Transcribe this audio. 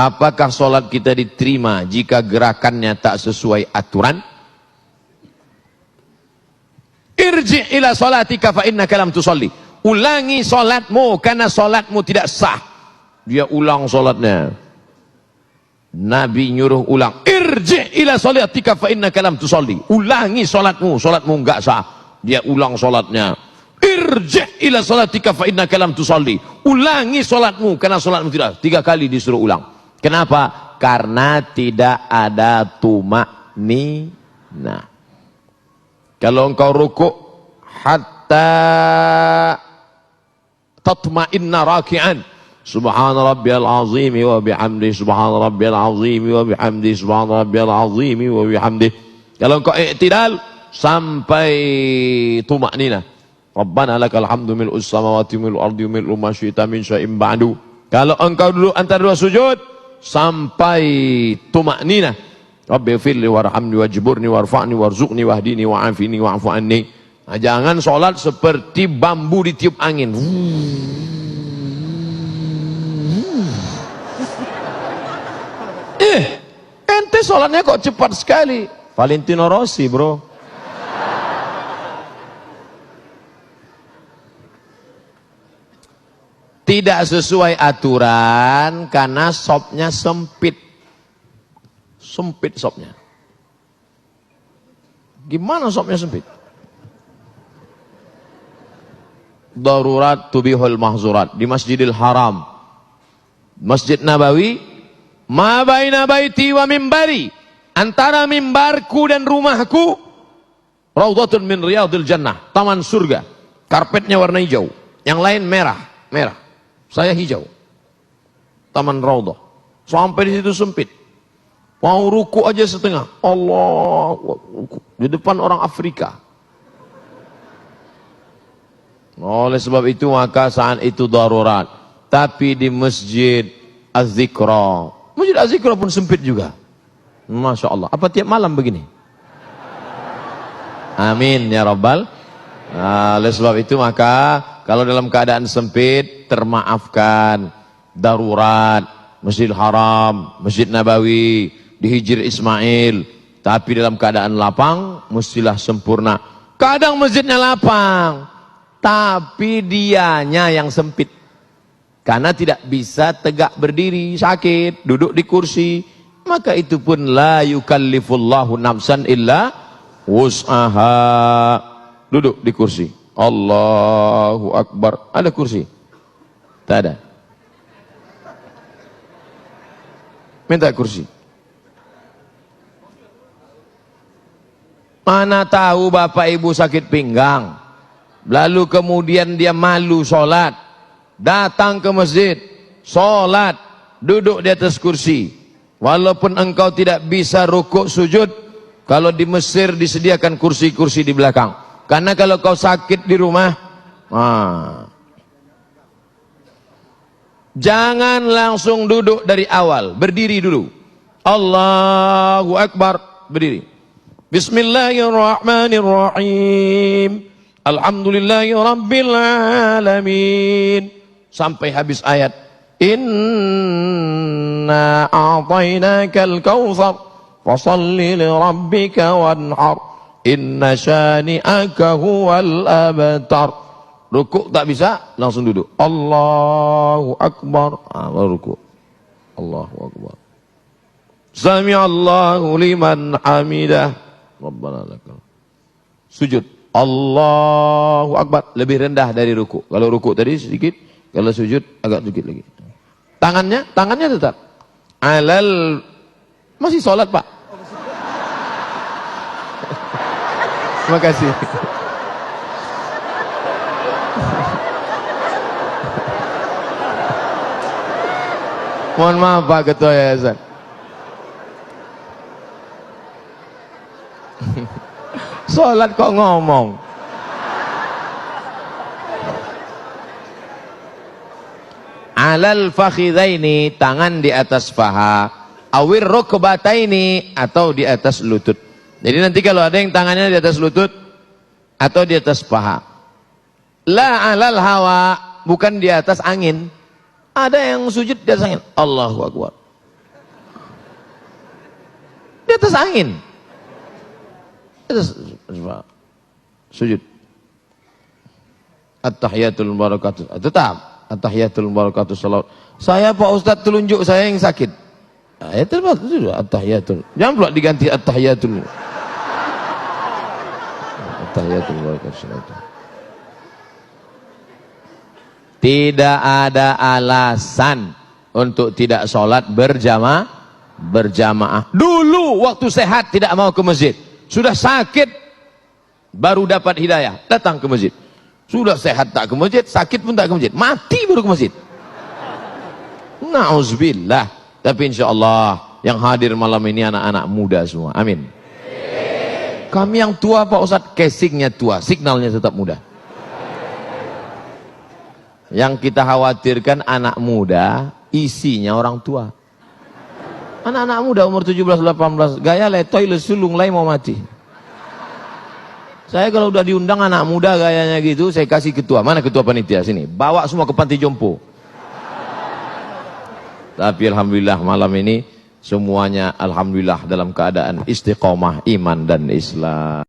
Apakah sholat kita diterima jika gerakannya tak sesuai aturan? Irji' ila sholatika fa innaka lam tusalli. Ulangi sholatmu karena sholatmu tidak sah. Dia ulang sholatnya. Nabi nyuruh ulang. Irji' ila sholatika fa innaka lam tusalli. Ulangi sholatmu, sholatmu enggak sah. Dia ulang sholatnya. Irji' ila sholatika fa innaka lam tusalli. Ulangi sholatmu karena sholatmu tidak. 3 kali disuruh ulang. Kenapa? Karena tidak ada tumakninah. Kalau engkau rukuk hatta tatma'inna raki'an. Subhana rabbiyal azim wa bihamdi, subhana rabbiyal azim wa bihamdi, subhana rabbiyal azim wa bihamdi. Kalau engkau i'tidal sampai tumakninah. Rabbana lakal hamdu mil'us samawati mil'ul ardi mil'u ma syi'ta min syai'in ba'du. Kalau engkau duduk antara 2 sujud sampai tumakninah. Rabbi firli warhamni wajburni warfa'ni warzuqni wahdini wa'afini wa'fu anni. Nah, jangan sholat seperti bambu ditiup angin. Ente sholatnya kok cepat sekali. Valentino Rossi, bro. Tidak sesuai aturan karena sopnya sempit. Sempit sopnya. Gimana sopnya sempit? Darurat tubihul mahzurat. Di Masjidil Haram, Masjid Nabawi, ma baina baiti wa mimbari, antara mimbarku dan rumahku, raudhatun min riyadil jannah, taman surga. Karpetnya warna hijau, yang lain merah. Saya hijau. Taman raudhah. Sampai di situ sempit. Mau ruku aja setengah. Allah, di depan orang Afrika. Oleh sebab itu maka saat itu darurat. Tapi di Masjid Az-Zikra, Masjid Az-Zikra pun sempit juga. Masya Allah. Apa tiap malam begini? Amin ya Rabbal. Oleh sebab itu maka kalau dalam keadaan sempit termaafkan. Darurat Masjidil Haram, Masjid Nabawi, di Hijr Ismail. Tapi dalam keadaan lapang mestilah sempurna. Kadang masjidnya lapang, tapi dianya yang sempit. Karena tidak bisa tegak berdiri, sakit, duduk di kursi. Maka itu pun la yukallifullahu nafsan illa wus'aha. Duduk di kursi. Allahu Akbar. Ada kursi? Tak ada. Minta kursi. Mana tahu bapak ibu sakit pinggang, lalu kemudian dia malu sholat, datang ke masjid, sholat, duduk di atas kursi. Walaupun engkau tidak bisa rukuk sujud, kalau di Mesir disediakan kursi-kursi di belakang. Karena kalau kau sakit di rumah, jangan langsung duduk dari awal, berdiri dulu. Allahu Akbar, berdiri. Bismillahirrahmanirrahim. Alhamdulillahi rabbil alamin. Sampai habis ayat. Inna a'tainakal kautsar fasalli li rabbika wanhar. Inna syani'aka huwal abtar. Rukuk tak bisa, langsung duduk. Allahu Akbar. Baru rukuk. Allahu Akbar. Sami'allahu liman hamidah. Rabbana lakal. Sujud. Allahu Akbar. Lebih rendah dari rukuk. Kalau rukuk tadi sedikit, kalau sujud agak sedikit lagi. Tangannya tetap. Masih sholat, Pak? Terima kasih. Mohon maaf Pak Ketua Yayasan. Sholat kok ngomong. Alal fakhidaini, tangan di atas paha. Awir rukbataini, atau di atas lutut. Jadi nanti kalau ada yang tangannya di atas lutut atau di atas paha. La alal hawa, bukan di atas angin. Ada yang sujud di atas angin. Allahu Akbar. Di atas angin. Di atas, sujud. At-tahiyatul barakatuh. Tetap. At-tahiyatul barakatuh salawat. Saya Pak Ustadz telunjuk saya yang sakit. Ya tetap itu at-tahiyatul. Jangan pula diganti at-tahiyatul. At-tahiyatul barakatuh salawat. Tidak ada alasan untuk tidak sholat berjamaah. Dulu waktu sehat tidak mau ke masjid. Sudah sakit baru dapat hidayah, datang ke masjid. Sudah sehat tak ke masjid, sakit pun tak ke masjid, mati baru ke masjid. Na'udzubillah. Tapi insya Allah yang hadir malam ini anak-anak muda semua. Amin. Kami yang tua Pak Ustadz, casingnya tua, signalnya tetap muda. Yang kita khawatirkan anak muda, isinya orang tua. Anak-anak muda umur 17-18, gaya letoy lesulung lain mau mati. Saya kalau udah diundang anak muda gayanya gitu, saya kasih ketua. Mana ketua panitia? Sini. Bawa semua ke panti jompo. Tapi alhamdulillah malam ini semuanya alhamdulillah dalam keadaan istiqomah iman dan Islam.